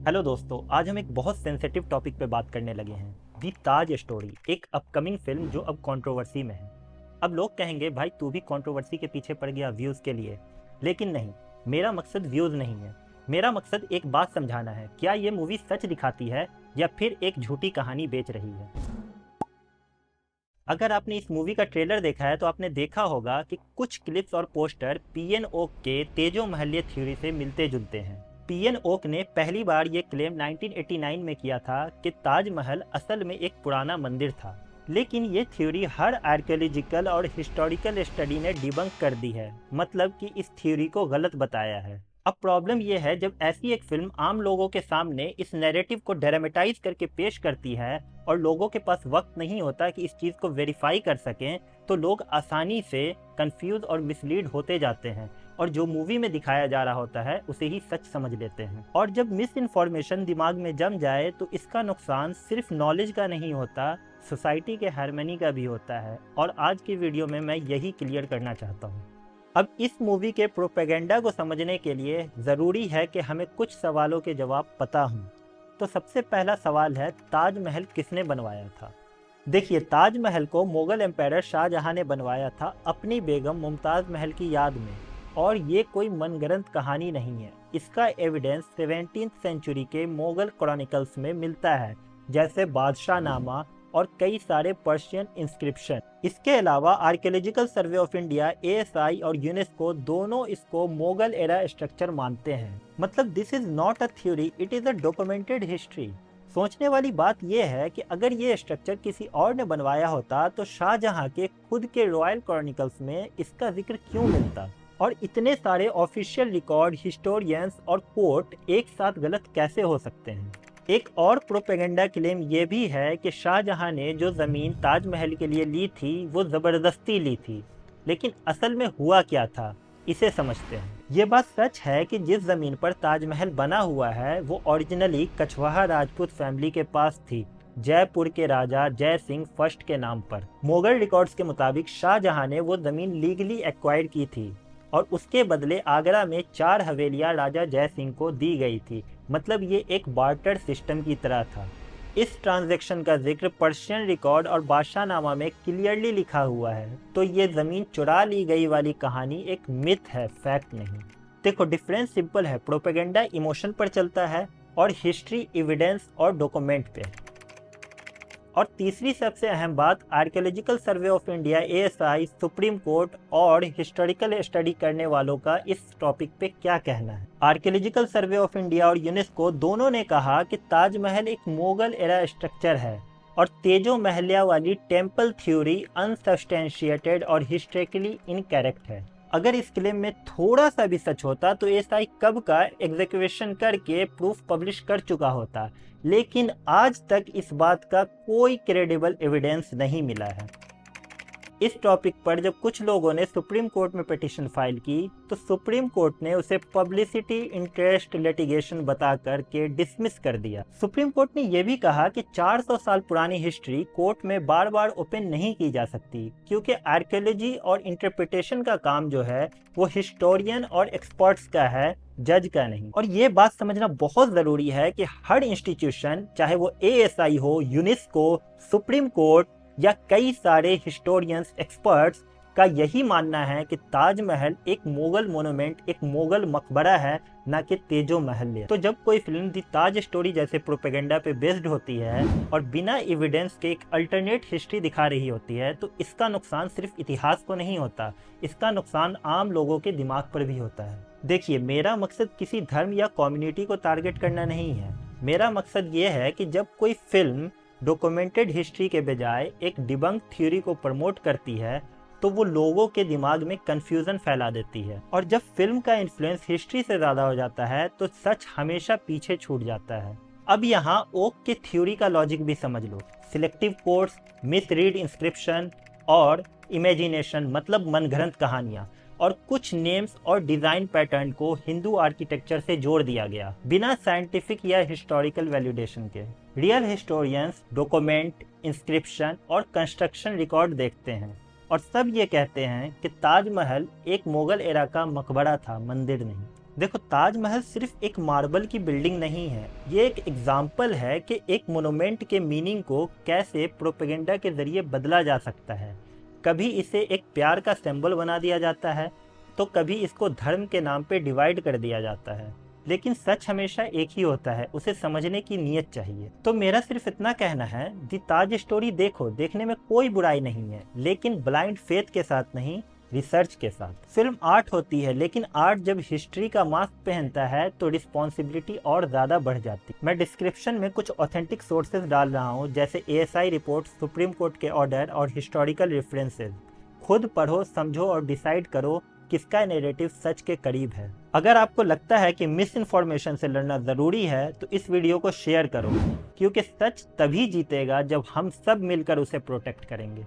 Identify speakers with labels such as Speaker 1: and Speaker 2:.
Speaker 1: Hello दोस्तों, आज हम एक बहुत सेंसिटिव टॉपिक पे बात करने लगे हैं। दी ताज स्टोरी, एक अपकमिंग फिल्म जो अब कंट्रोवर्सी में है। अब लोग कहेंगे भाई तू भी कंट्रोवर्सी के पीछे पड़ गया व्यूज़ के लिए। लेकिन नहीं, मेरा मकसद व्यूज़ नहीं है। मेरा मकसद एक बात समझाना है, क्या ये मूवी सच दिखाती है या फिर एक झूठी कहानी बेच रही है। अगर आपने इस मूवी का ट्रेलर देखा है तो आपने देखा होगा कि कुछ क्लिप्स और पोस्टर पीएन ओक के तेजो महल्य थ्योरी से मिलते जुलते हैं। पीएन ओक ने पहली बार ये क्लेम 1989 में किया था कि ताजमहल असल में एक पुराना मंदिर था। लेकिन ये थ्योरी हर आर्कियोलॉजिकल और हिस्टोरिकल स्टडी ने डिबंक कर दी है, मतलब कि इस थ्योरी को गलत बताया है। अब प्रॉब्लम यह है, जब ऐसी एक फिल्म आम लोगों के सामने इस नैरेटिव को ड्रामेटाइज करके पेश करती है और लोगों के पास वक्त नहीं होता कि इस चीज़ को वेरीफाई कर सकें, तो लोग आसानी से कंफ्यूज और मिसलीड होते जाते हैं और जो मूवी में दिखाया जा रहा होता है उसे ही सच समझ लेते हैं। और जब मिस इन्फॉर्मेशन दिमाग में जम जाए तो इसका नुकसान सिर्फ नॉलेज का नहीं होता, सोसाइटी के हार्मनी का भी होता है। और आज की वीडियो में मैं यही क्लियर करना चाहता हूँ। अब इस मूवी के प्रोपेगेंडा को समझने के लिए ज़रूरी है कि हमें कुछ सवालों के जवाब पता हों। तो सबसे पहला सवाल है, ताजमहल किसने बनवाया था। देखिए, ताजमहल को मुगल एम्पायर शाहजहां ने बनवाया था अपनी बेगम मुमताज़ महल की याद में। और ये कोई मनगढ़ंत कहानी नहीं है, इसका एविडेंस 17वीं सेंचुरी के मुगल क्रॉनिकल्स में मिलता है, जैसे बादशाह नामा और कई सारे पर्शियन इंस्क्रिप्शन। इसके अलावा archaeological survey of India ASI और यूनेस्को दोनों इसको मुगल एरा स्ट्रक्चर मानते हैं। मतलब this is not a theory, it is a documented history. सोचने वाली बात यह है कि अगर ये स्ट्रक्चर किसी और ने बनवाया होता तो शाहजहां के खुद के रॉयल क्रॉनिकल्स में इसका जिक्र क्यों मिलता। और इतने सारे ऑफिशियल रिकॉर्ड, हिस्टोरियंस और कोर्ट एक साथ गलत कैसे हो सकते हैं। एक और प्रोपेगेंडा क्लेम ये भी है कि शाहजहां ने जो ज़मीन ताजमहल के लिए ली थी वो ज़बरदस्ती ली थी। लेकिन असल में हुआ क्या था, इसे समझते हैं। ये बात सच है कि जिस ज़मीन पर ताजमहल बना हुआ है वो ओरिजिनली कछवाहा राजपूत फैमिली के पास थी, जयपुर के राजा जय सिंह फर्स्ट के नाम पर। मुगल रिकॉर्ड्स के मुताबिक शाहजहां ने वो ज़मीन लीगली एक्वायर की थी और उसके बदले आगरा में 4 हवेलियां राजा जय सिंह को दी गई थी। मतलब ये एक बार्टर सिस्टम की तरह था। इस ट्रांजैक्शन का जिक्र पर्शियन रिकॉर्ड और बादशाहनामा में क्लियरली लिखा हुआ है। तो ये जमीन चुरा ली गई वाली कहानी एक मिथ है, फैक्ट नहीं। देखो, डिफरेंस सिंपल है, प्रोपेगेंडा इमोशन पर चलता है और हिस्ट्री एविडेंस और डॉक्यूमेंट पे। और तीसरी सबसे अहम बात, archaeological survey of India ASI, supreme court और हिस्टोरिकल स्टडी करने वालों का इस टॉपिक पे क्या कहना है। आर्कियोलॉजिकल सर्वे ऑफ इंडिया और यूनेस्को दोनों ने कहा कि ताजमहल एक मुगल एरा स्ट्रक्चर है और तेजो महलिया वाली टेम्पल थ्योरी अनसब्सटेंशिएटेड और हिस्टोरिकली इनकरेक्ट है। अगर इस क्लेम में थोड़ा सा भी सच होता तो एएसआई कब का एग्जीक्यूशन करके प्रूफ पब्लिश कर चुका होता। लेकिन आज तक इस बात का कोई क्रेडिबल एविडेंस नहीं मिला है। इस टॉपिक पर जब कुछ लोगों ने सुप्रीम कोर्ट में पिटीशन फाइल की तो सुप्रीम कोर्ट ने उसे पब्लिसिटी इंटरेस्ट लिटिगेशन बता कर के डिसमिस कर दिया। सुप्रीम कोर्ट ने यह भी कहा कि 400 साल पुरानी हिस्ट्री कोर्ट में बार बार ओपन नहीं की जा सकती, क्योंकि आर्कियोलॉजी और इंटरप्रिटेशन का काम जो है वो हिस्टोरियन और एक्सपर्ट्स का है, जज का नहीं। और ये बात समझना बहुत जरूरी है कि हर इंस्टीट्यूशन, चाहे वो एएसआई हो, यूनेस्को, सुप्रीम कोर्ट या कई सारे हिस्टोरियंस, एक्सपर्ट्स का यही मानना है कि ताजमहल एक मुगल मोनुमेंट, एक मुगल मकबरा है, ना कि तेजो महल। तो जब कोई फिल्म दी ताज स्टोरी जैसे प्रोपेगेंडा पे बेस्ड होती है और बिना एविडेंस के एक अल्टरनेट हिस्ट्री दिखा रही होती है तो इसका नुकसान सिर्फ इतिहास को नहीं होता, इसका नुकसान आम लोगों के दिमाग पर भी होता है। देखिए, मेरा मकसद किसी धर्म या कम्युनिटी को टारगेट करना नहीं है। मेरा मकसद ये है कि जब कोई फिल्म डॉक्यूमेंटेड हिस्ट्री के बजाय एक डिबंक थ्योरी को प्रमोट करती है तो वो लोगों के दिमाग में कंफ्यूजन फैला देती है। और जब फिल्म का इन्फ्लुएंस हिस्ट्री से ज़्यादा हो जाता है तो सच हमेशा पीछे छूट जाता है। अब यहाँ ओक के थ्योरी का लॉजिक भी समझ लो। सिलेक्टिव कोट्स, मिसरीड इंस्क्रिप्शन और इमेजिनेशन, मतलब मनगढ़ंत कहानियाँ और कुछ नेम्स और डिज़ाइन पैटर्न को हिंदू आर्किटेक्चर से जोड़ दिया गया बिना साइंटिफिक या हिस्टोरिकल वैलिडेशन के। रियल हिस्टोरियंस डॉक्यूमेंट, इंस्क्रिप्शन और कंस्ट्रक्शन रिकॉर्ड देखते हैं और सब ये कहते हैं कि ताजमहल एक मुगल एरा का मकबरा था, मंदिर नहीं। देखो, ताजमहल सिर्फ एक मार्बल की बिल्डिंग नहीं है, ये एक एग्जाम्पल है कि एक मोनुमेंट के मीनिंग को कैसे प्रोपेगेंडा के जरिए बदला जा सकता है। कभी इसे एक प्यार का सिंबल बना दिया जाता है, तो कभी इसको धर्म के नाम पे डिवाइड कर दिया जाता है। लेकिन सच हमेशा एक ही होता है, उसे समझने की नीयत चाहिए। तो मेरा सिर्फ इतना कहना है, दी ताज स्टोरी देखो, देखने में कोई बुराई नहीं है, लेकिन ब्लाइंड फेथ के साथ नहीं, रिसर्च के साथ। फिल्म आर्ट होती है, लेकिन आर्ट जब हिस्ट्री का मास्क पहनता है तो रिस्पॉन्सिबिलिटी और ज़्यादा बढ़ जाती। मैं डिस्क्रिप्शन में कुछ ऑथेंटिक सोर्सेज डाल रहा हूँ, जैसे ASI रिपोर्ट, सुप्रीम कोर्ट के ऑर्डर और हिस्टोरिकल रेफरेंसेज। खुद पढ़ो, समझो और डिसाइड करो किसका नैरेटिव सच के करीब है। अगर आपको लगता है कि मिस इन्फॉर्मेशन से लड़ना ज़रूरी है तो इस वीडियो को शेयर करो, क्योंकि सच तभी जीतेगा जब हम सब मिलकर उसे प्रोटेक्ट करेंगे।